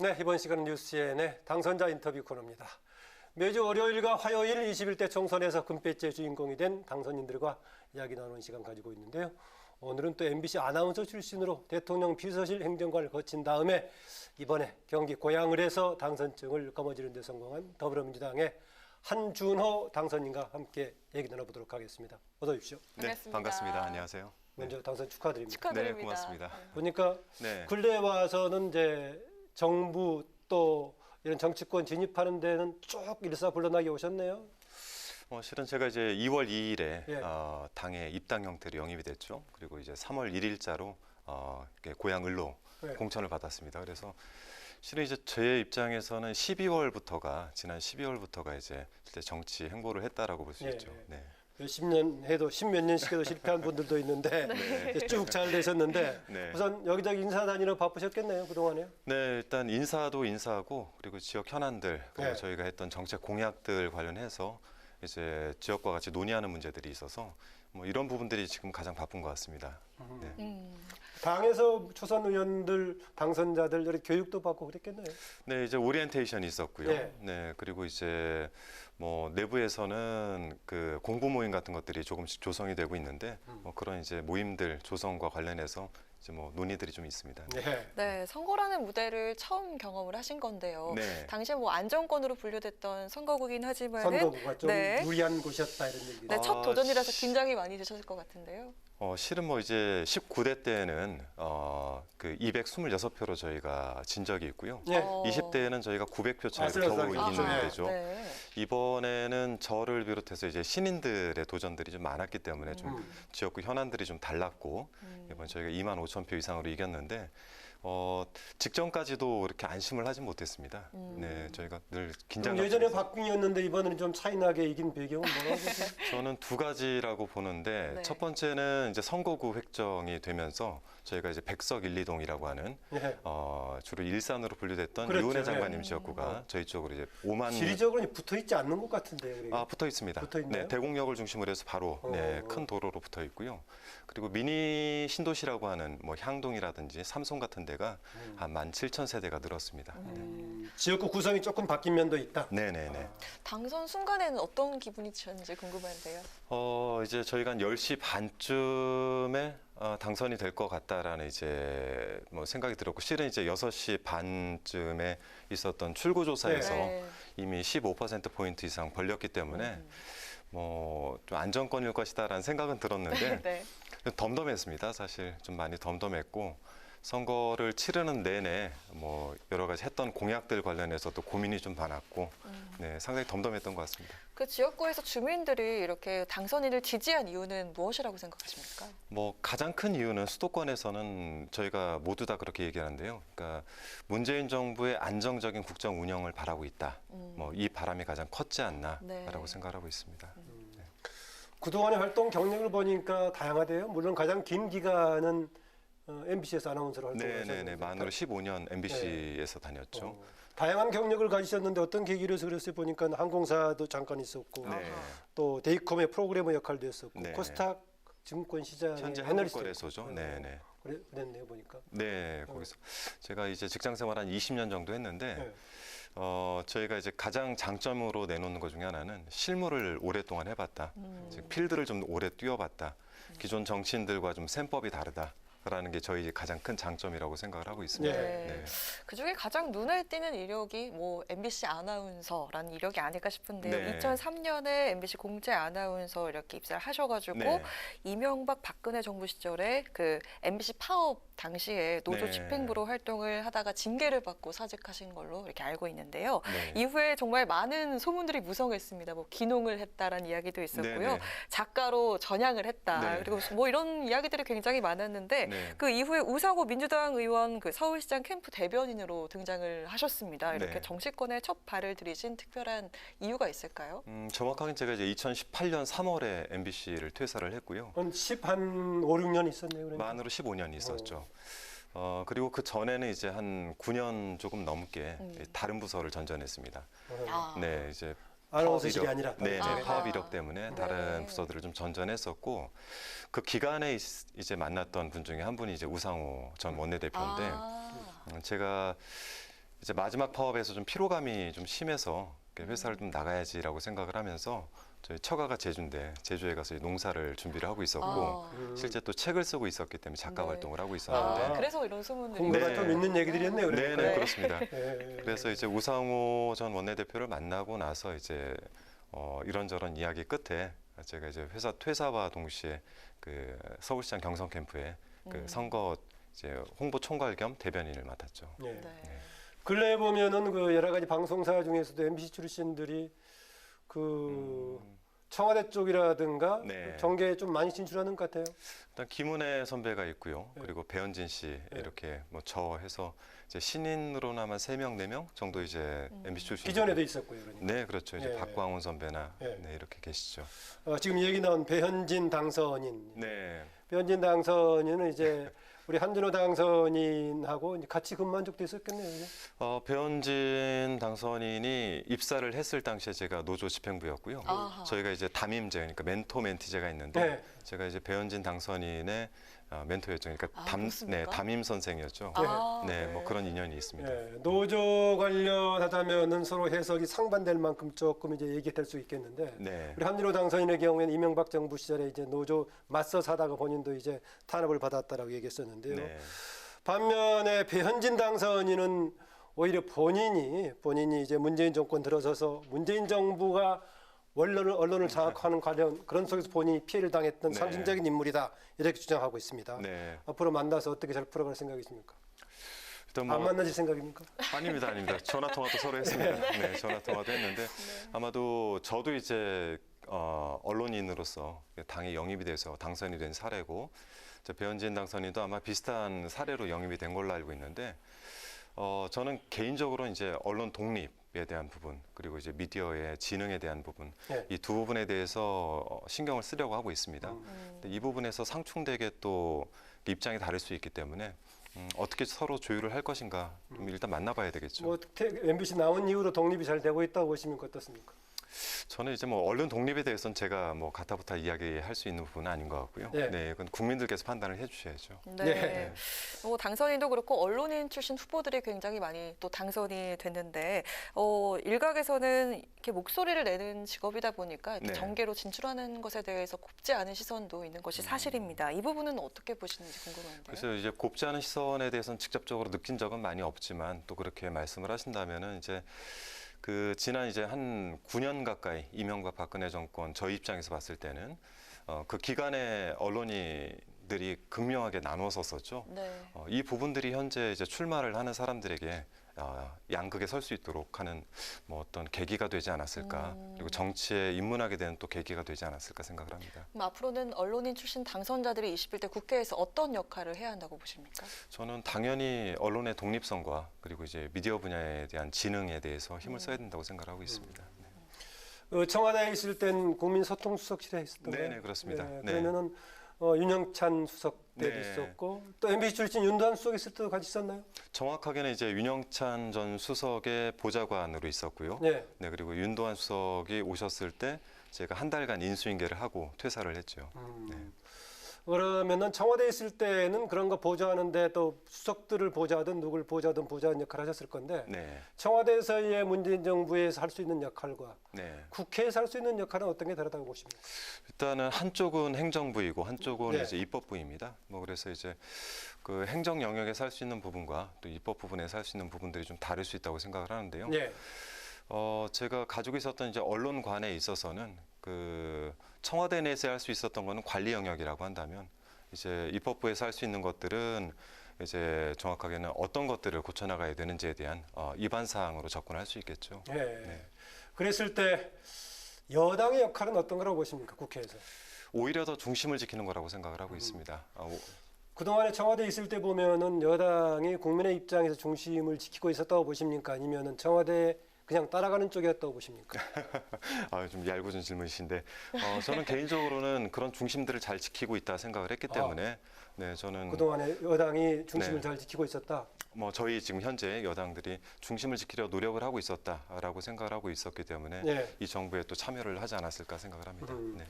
네, 이번 시간은 뉴스CN의 당선자 인터뷰 코너입니다. 매주 월요일과 화요일 21대 총선에서 금배지의 주인공이 된 당선인들과 이야기 나누는 시간 가지고 있는데요. 오늘은 또 MBC 아나운서 출신으로 대통령 비서실 행정관을 거친 다음에 이번에 경기 고양을에서 당선증을 거머쥐는 데 성공한 더불어민주당의 한준호 당선인과 함께 얘기 나눠보도록 하겠습니다. 어서 오십시오. 네, 반갑습니다. 안녕하세요. 먼저 당선 축하드립니다. 축하드립니다. 네, 고맙습니다. 보니까 근래에 와서는 이제 정부 또 이런 정치권 진입하는 데는 쭉 일사불란하게 오셨네요. 실은 제가 이제 2월 2일에 당의 입당 형태로 영입이 됐죠. 그리고 이제 3월 1일자로 고양을로 공천을 받았습니다. 그래서 실은 이제 제 입장에서는 지난 12월부터가 이제 실제 정치 행보를 했다라고 볼 수 있죠. 네. 몇십 년 해도 십몇 년씩 해도 실패한 분들도 있는데 쭉 잘 되셨는데 우선 여기저기 인사 다니러 바쁘셨겠네요, 그동안에. 네, 일단 인사도 인사하고 그리고 지역 현안들 그리고 저희가 했던 정책 공약들 관련해서 이제 지역과 같이 논의하는 문제들이 있어서 뭐 이런 부분들이 지금 가장 바쁜 것 같습니다. 당에서 초선 의원들, 당선자들 이렇게 교육도 받고 그랬겠네요. 네, 이제 오리엔테이션이 있었고요. 네, 그리고 이제 뭐 내부에서는 그 공부 모임 같은 것들이 조금씩 조성이 되고 있는데 뭐 그런 이제 모임들 조성과 관련해서 이제 뭐 논의들이 좀 있습니다. 네, 선거라는 무대를 처음 경험을 하신 건데요. 네. 당시에 뭐 안정권으로 분류됐던 선거구긴 하지만 선거구가 좀 유리한 곳이었다 이런 얘기. 네, 첫 도전이라서 긴장이 많이 되셨을 것 같은데요. 실은 뭐 이제 19대 때는 그 226표로 저희가 진 적이 있고요. 20대에는 저희가 900표 차이로 겨우 이기는 데죠. 이번에는 저를 비롯해서 이제 신인들의 도전들이 좀 많았기 때문에 좀 지역구 현안들이 좀 달랐고 이번 저희가 25,000표 이상으로 이겼는데 직전까지도 이렇게 안심을 하진 못했습니다. 네, 저희가 늘 긴장. 예전에 박빙이었는데 이번에는 좀 차이나게 이긴 배경은 뭐라고 보세요? 저는 두 가지라고 보는데 첫 번째는 이제 선거구 획정이 되면서 저희가 이제 백석 1, 2동이라고 하는 주로 일산으로 분류됐던 유은혜 장관님 지역구가 저희 쪽으로 이제 5만. 지리적으로 붙어 있지 않는 것 같은데요. 붙어 있습니다. 붙어 있나요? 네, 대곡역을 중심으로 해서 바로 큰 도로로 붙어 있고요. 그리고 미니 신도시라고 하는 뭐 향동이라든지 삼성 같은 데가 한 17,000세대가 늘었습니다. 지역구 구성이 조금 바뀐 면도 있다. 네네네. 당선 순간에는 어떤 기분이 드셨는지 궁금한데요. 이제 저희가 한 10시 반쯤에 당선이 될 것 같다라는 이제 뭐 생각이 들었고, 실은 이제 6시 반쯤에 있었던 출구조사에서 이미 15%포인트 이상 벌렸기 때문에 뭐 좀 안정권일 것이다라는 생각은 들었는데 덤덤했습니다. 사실 좀 많이 덤덤했고, 선거를 치르는 내내 뭐 여러 가지 했던 공약들 관련해서 또 고민이 좀 많았고 상당히 덤덤했던 것 같습니다. 그 지역구에서 주민들이 이렇게 당선인을 지지한 이유는 무엇이라고 생각하십니까? 뭐 가장 큰 이유는 수도권에서는 저희가 모두 다 그렇게 얘기하는데요. 그러니까 문재인 정부의 안정적인 국정 운영을 바라고 있다. 뭐 이 바람이 가장 컸지 않나라고 생각하고 있습니다. 그동안의 활동 경력을 보니까 다양하대요. 물론 가장 긴 기간은 MBC에서 아나운서로 활동하셨는데. 네네네. 만으로 15년 MBC에서 다녔죠. 다양한 경력을 가지셨는데 어떤 계기로 해서 그랬어요? 보니까 항공사도 잠깐 있었고 또 데이컴의 프로그래머 역할도 했었고 코스닥 증권 시장의 현재 애널리스트. 한국거래소죠. 네네. 그랬네요, 보니까. 네, 거기서 제가 이제 직장 생활 한 20년 정도 했는데 저희가 이제 가장 장점으로 내놓는 것 중에 하나는 실무를 오랫동안 해봤다. 즉 필드를 좀 오래 뛰어봤다. 기존 정치인들과 좀 셈법이 다르다. 라는 게 저희 가장 큰 장점이라고 생각을 하고 있습니다. 그중에 가장 눈에 띄는 이력이 뭐 MBC 아나운서라는 이력이 아닐까 싶은데요. 2003년에 MBC 공채 아나운서 이렇게 입사를 하셔가지고 이명박 박근혜 정부 시절에 그 MBC 파업 당시에 노조 집행부로 활동을 하다가 징계를 받고 사직하신 걸로 이렇게 알고 있는데요. 이후에 정말 많은 소문들이 무성했습니다. 뭐 기농을 했다라는 이야기도 있었고요. 작가로 전향을 했다. 그리고 뭐 이런 이야기들이 굉장히 많았는데 그 이후에 우상호 민주당 의원 그 서울시장 캠프 대변인으로 등장을 하셨습니다. 이렇게 정치권에 첫 발을 들이신 특별한 이유가 있을까요? 정확하게 제가 이제 2018년 3월에 MBC를 퇴사를 했고요. 한 5, 6년 있었네요. 그러니까. 만으로 15년 있었죠. 그리고 그 전에는 이제 한 9년 조금 넘게 다른 부서를 전전했습니다. 네, 이제 아나운서실이 아니라. 네, 파업 이력 때문에 다른 부서들을 좀 전전했었고, 그 기간에 이제 만났던 분 중에 한 분이 이제 우상호 전 원내대표인데, 제가 이제 마지막 파업에서 좀 피로감이 좀 심해서 회사를 좀 나가야지라고 생각을 하면서 저희 처가가 제주인데 제주에 가서 농사를 준비를 하고 있었고 실제 또 책을 쓰고 있었기 때문에 작가 네. 활동을 하고 있었는데 그래서 이런 소문들이 공부가 네. 좀 있는 얘기들이었네요. 네, 그러니까. 그렇습니다. 네. 그래서 이제 우상호 전 원내대표를 만나고 나서 이제 이런저런 이야기 끝에 제가 이제 회사 퇴사와 동시에 그 서울시장 경선 캠프에 그 선거 이제 홍보 총괄 겸 대변인을 맡았죠. 네. 네. 근래에 보면은 그 여러 가지 방송사 중에서도 MBC 출신들이 그 청와대 쪽이라든가 네. 그 정계에 좀 많이 진출하는 것 같아요. 일단 김은혜 선배가 있고요. 네. 그리고 배현진 씨 네. 이렇게 뭐 저 해서 이제 신인으로나마 3명, 4명 정도 이제 MBC 출신. 기존에도 있었고요. 그러니까. 네, 그렇죠. 이제 네. 박광훈 선배나 네. 네, 이렇게 계시죠. 지금 얘기 나온 배현진 당선인. 네. 배현진 당선인은 이제 우리 한준호 당선인하고 이제 같이 근무한 적도 있었겠네요. 그죠? 배현진 당선인이 입사를 했을 당시에 제가 노조 집행부였고요. 아하. 저희가 이제 담임제, 그러니까 멘토 멘티제가 있는데 네. 제가 이제 배현진 당선인의 멘토였죠. 그러니까 그렇습니까? 담임 선생이었죠. 네, 뭐 그런 인연이 있습니다. 네, 노조 관련하다면은 서로 해석이 상반될 만큼 조금 이제 얘기될 수 있겠는데 네. 우리 한준호 당선인의 경우에는 이명박 정부 시절에 이제 노조 맞서 사다가 본인도 이제 탄압을 받았다라고 얘기했었는데요. 네. 반면에 배현진 당선인은 오히려 본인이 이제 문재인 정권 들어서서 문재인 정부가 언론을 장악하는 관련 그런 속에서 본인이 피해를 당했던 네. 상징적인 인물이다 이렇게 주장하고 있습니다. 네. 앞으로 만나서 어떻게 잘 풀어갈 생각이십니까? 일단 안 만나실 생각입니까? 아닙니다. 전화 통화도 서로 했습니다. 네, 전화 통화도 했는데 아마도 저도 이제 언론인으로서 당에 영입이 돼서 당선이 된 사례고 배현진 당선인도 아마 비슷한 사례로 영입이 된 걸로 알고 있는데 저는 개인적으로 이제 언론 독립에 대한 부분 그리고 이제 미디어의 지능에 대한 부분 네. 이 두 부분에 대해서 신경을 쓰려고 하고 있습니다. 근데 이 부분에서 상충되게 또 입장이 다를 수 있기 때문에 어떻게 서로 조율을 할 것인가 좀 일단 만나봐야 되겠죠. 뭐 MBC 나온 이후로 독립이 잘 되고 있다고 보시면 어떻습니까? 저는 이제 뭐 언론 독립에 대해서는 제가 뭐 가타부타 이야기할 수 있는 부분은 아닌 것 같고요. 네. 네, 이건 국민들께서 판단을 해주셔야죠. 네. 네. 뭐 당선인도 그렇고 언론인 출신 후보들이 굉장히 많이 또 당선이 됐는데 일각에서는 이렇게 목소리를 내는 직업이다 보니까 이렇게 네. 정계로 진출하는 것에 대해서 곱지 않은 시선도 있는 것이 사실입니다. 이 부분은 어떻게 보시는지 궁금한데요. 그래서 이제 곱지 않은 시선에 대해서는 직접적으로 느낀 적은 많이 없지만 또 그렇게 말씀을 하신다면은 이제 그 지난 이제 한 9년 가까이 이명박 박근혜 정권 저희 입장에서 봤을 때는 그 기간에 언론인들이 극명하게 나눠섰었죠. 네. 이 부분들이 현재 이제 출마를 하는 사람들에게 양극에 설 수 있도록 하는 뭐 어떤 계기가 되지 않았을까 그리고 정치에 입문하게 되는 또 계기가 되지 않았을까 생각을 합니다. 그럼 앞으로는 언론인 출신 당선자들이 21대 국회에서 어떤 역할을 해야 한다고 보십니까? 저는 당연히 언론의 독립성과 그리고 이제 미디어 분야에 대한 지능에 대해서 힘을 써야 된다고 생각하고 있습니다. 청와대에 있을 땐 국민소통수석실에 있었던 거예요? 네, 그렇습니다. 네. 그러면은 윤영찬 수석 때도 네. 있었고 또 MBC 출신 윤도한 수석 있을 때도 같이 있었나요? 정확하게는 이제 윤영찬 전 수석의 보좌관으로 있었고요. 네. 네, 그리고 윤도한 수석이 오셨을 때 제가 한 달간 인수인계를 하고 퇴사를 했죠. 네. 그러면은 청와대에 있을 때는 그런 거 보좌하는데 또 수석들을 보좌하든 누굴 보좌하든 보좌하는 역할을 하셨을 건데 네, 청와대에서의 문재인 정부에서 할 수 있는 역할과 네. 국회에서 할 수 있는 역할은 어떤 게 다르다고 보십니까? 일단은 한쪽은 행정부이고 한쪽은 네. 이제 입법부입니다. 뭐 그래서 이제 그 행정 영역에서 할 수 있는 부분과 또 입법 부분에서 할 수 있는 부분들이 좀 다를 수 있다고 생각을 하는데요. 네. 제가 가지고 있었던 이제 언론관에 있어서는 그 청와대 내에서 할 수 있었던 거는 관리 영역이라고 한다면 이제 입법부에서 할 수 있는 것들은 이제 정확하게는 어떤 것들을 고쳐나가야 되는지에 대한 입안 사항으로 접근할 수 있겠죠. 네. 네. 그랬을 때 여당의 역할은 어떤 거라고 보십니까? 국회에서. 오히려 더 중심을 지키는 거라고 생각을 하고 있습니다. 그동안에 청와대에 있을 때 보면은 여당이 국민의 입장에서 중심을 지키고 있었다고 보십니까? 아니면은 청와대에 그냥 따라가는 쪽이었다고 보십니까? 좀 얄궂은 질문이신데 저는 개인적으로는 그런 중심들을 잘 지키고 있다 생각을 했기 때문에 네, 저는 그동안에 여당이 중심을 네. 잘 지키고 있었다. 뭐 저희 지금 현재 여당들이 중심을 지키려 노력을 하고 있었다라고 생각을 하고 있었기 때문에 네. 이 정부에 또 참여를 하지 않았을까 생각을 합니다. 네.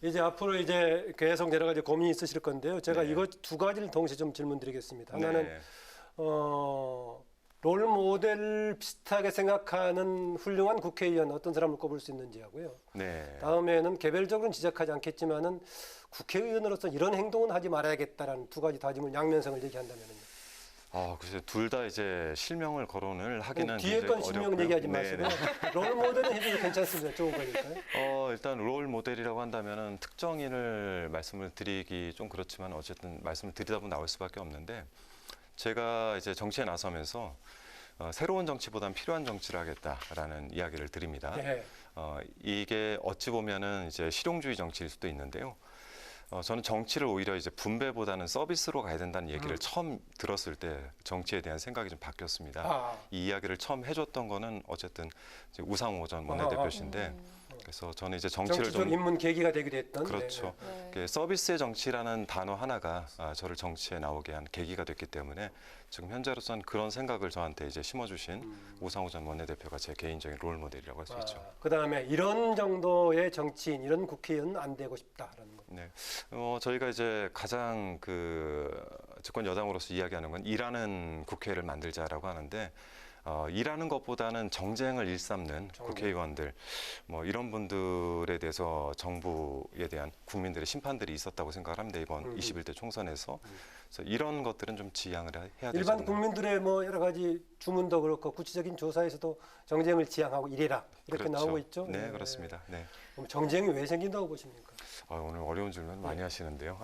이제 앞으로 이제 계속 여러 가지 고민이 있으실 건데요. 제가 네. 이것 두 가지를 동시에 좀 질문드리겠습니다. 하나는 네. 롤 모델 비슷하게 생각하는 훌륭한 국회의원 어떤 사람을 꼽을 수 있는지 하고요. 네. 다음에는 개별적으로는 지적하지 않겠지만은 국회의원으로서 이런 행동은 하지 말아야겠다라는 두 가지 다짐을 양면성을 얘기한다면요. 글쎄 둘 다 이제 실명을 거론을 하기는 뒤에 굉장히 건 실명은 어렵고요. 얘기하지 네, 마시고 롤 모델은 해줘도 괜찮습니다. 좋은 거니까요. 일단 롤 모델이라고 한다면은 특정인을 말씀을 드리기 좀 그렇지만 어쨌든 말씀을 드리다 보면 나올 수밖에 없는데 제가 이제 정치에 나서면서 새로운 정치보다는 필요한 정치를 하겠다라는 이야기를 드립니다. 네. 이게 어찌 보면은 이제 실용주의 정치일 수도 있는데요. 저는 정치를 오히려 이제 분배보다는 서비스로 가야 된다는 얘기를 처음 들었을 때 정치에 대한 생각이 좀 바뀌었습니다. 이 이야기를 처음 해줬던 거는 어쨌든 이제 우상호 전 원내대표신데 그래서 저는 이제 정치를 정치적 좀 입문 계기가 되기도 했던. 그렇죠. 네. 그 서비스의 정치라는 단어 하나가 저를 정치에 나오게 한 계기가 됐기 때문에 지금 현재로서는 그런 생각을 저한테 이제 심어주신 우상호 전 원내대표가 제 개인적인 롤 모델이라고 할 수 있죠. 그다음에 이런 정도의 정치인, 이런 국회의원은 안 되고 싶다라는 거. 네, 저희가 이제 가장 그 집권 여당으로서 이야기하는 건 일하는 국회를 만들자라고 하는데 일하는 것보다는 정쟁을 일삼는 국회의원들, 뭐 이런 분들에 대해서 정부에 대한 국민들의 심판들이 있었다고 생각을 합니다. 이번 21대 총선에서. 그래서 이런 것들은 좀 지양을 해야 되지 일반 않나. 국민들의 뭐 여러 가지 주문도 그렇고 구체적인 조사에서도 정쟁을 지향하고 이래라 이렇게 그렇죠. 나오고 있죠. 네, 그렇습니다. 네. 그럼 정쟁이 왜 생긴다고 보십니까? 오늘 어려운 질문 많이 하시는데요.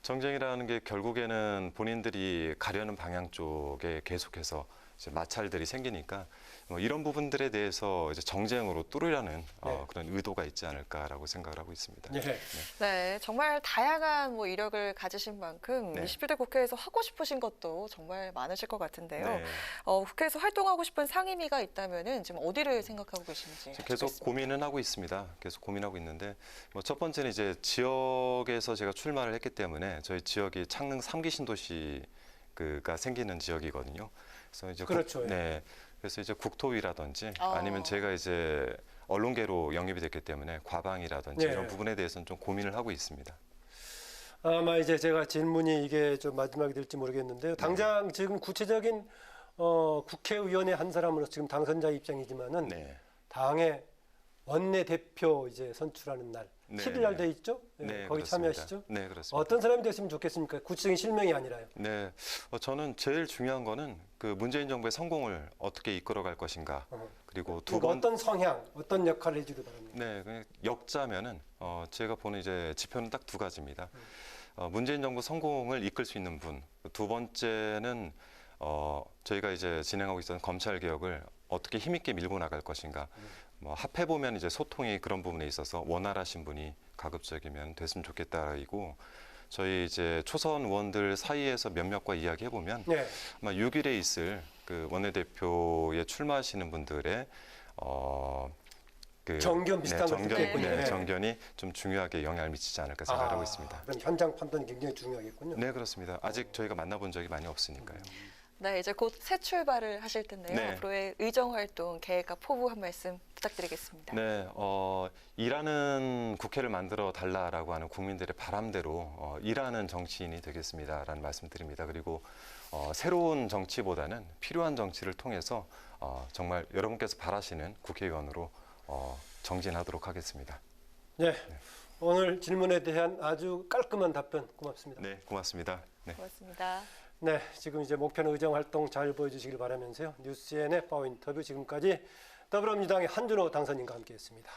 정쟁이라는 게 결국에는 본인들이 가려는 방향 쪽에 계속해서 이제 마찰들이 생기니까 뭐 이런 부분들에 대해서 이제 정쟁으로 뚫으려는 그런 의도가 있지 않을까라고 생각을 하고 있습니다. 네. 네, 정말 다양한 뭐 이력을 가지신 만큼 네. 21대 국회에서 하고 싶으신 것도 정말 많으실 것 같은데요. 네. 국회에서 활동하고 싶은 상임위가 있다면은 지금 어디를 생각하고 계신지 계속 여쭙겠습니다. 고민은 하고 있습니다. 계속 고민하고 있는데 뭐 첫 번째는 이제 지역에서 제가 출마를 했기 때문에 저희 지역이 창릉 3기 신도시가 생기는 지역이거든요. 그래서 이제 그렇죠. 네. 그래서 이제 국토위라든지 아니면 제가 이제 언론계로 영입이 됐기 때문에 과방이라든지 네. 이런 부분에 대해서는 좀 고민을 하고 있습니다. 아마 이제 제가 질문이 이게 좀 마지막이 될지 모르겠는데요. 당장 지금 구체적인 국회의원의 한 사람으로서 지금 당선자 입장이지만은 네. 당의 원내 대표 이제 선출하는 날 네. 10일 날 돼 있죠? 네, 거기 그렇습니다. 참여하시죠? 네, 그렇습니다. 어떤 사람이 됐으면 좋겠습니까? 구체적인 실명이 아니라요. 네, 저는 제일 중요한 거는 그 문재인 정부의 성공을 어떻게 이끌어갈 것인가. 그리고 두 그러니까 번, 어떤 성향, 어떤 역할을 해주길 바랍니다. 네, 그냥 역자면은 제가 보는 이제 지표는 딱 두 가지입니다. 문재인 정부 성공을 이끌 수 있는 분. 두 번째는 저희가 이제 진행하고 있었던 검찰 개혁을 어떻게 힘있게 밀고 나갈 것인가. 뭐 합해 보면 이제 소통이 그런 부분에 있어서 원활하신 분이 가급적이면 됐으면 좋겠다이고 저희 이제 초선 의원들 사이에서 몇몇과 이야기해 보면 네. 아마 6일에 있을 그 원내대표에 출마하시는 분들의 정견 비슷한 걸 듣겠군요. 네. 정견이 좀 중요하게 영향을 미치지 않을까 생각하고 있습니다. 그럼 현장 판단이 굉장히 중요하겠군요. 네, 그렇습니다. 아직 저희가 만나본 적이 많이 없으니까요. 네, 이제 곧 새 출발을 하실 텐데요. 네. 앞으로의 의정 활동 계획과 포부 한 말씀 부탁드리겠습니다. 네, 일하는 국회를 만들어 달라라고 하는 국민들의 바람대로 일하는 정치인이 되겠습니다라는 말씀드립니다. 그리고 새로운 정치보다는 필요한 정치를 통해서 정말 여러분께서 바라시는 국회의원으로 정진하도록 하겠습니다. 네. 오늘 질문에 대한 아주 깔끔한 답변 고맙습니다. 네, 고맙습니다. 네. 고맙습니다. 네, 지금 이제 목표는 의정 활동 잘 보여주시길 바라면서요. 뉴스엔의 파워 인터뷰 지금까지 더불어민주당의 한준호 당선인과 함께했습니다.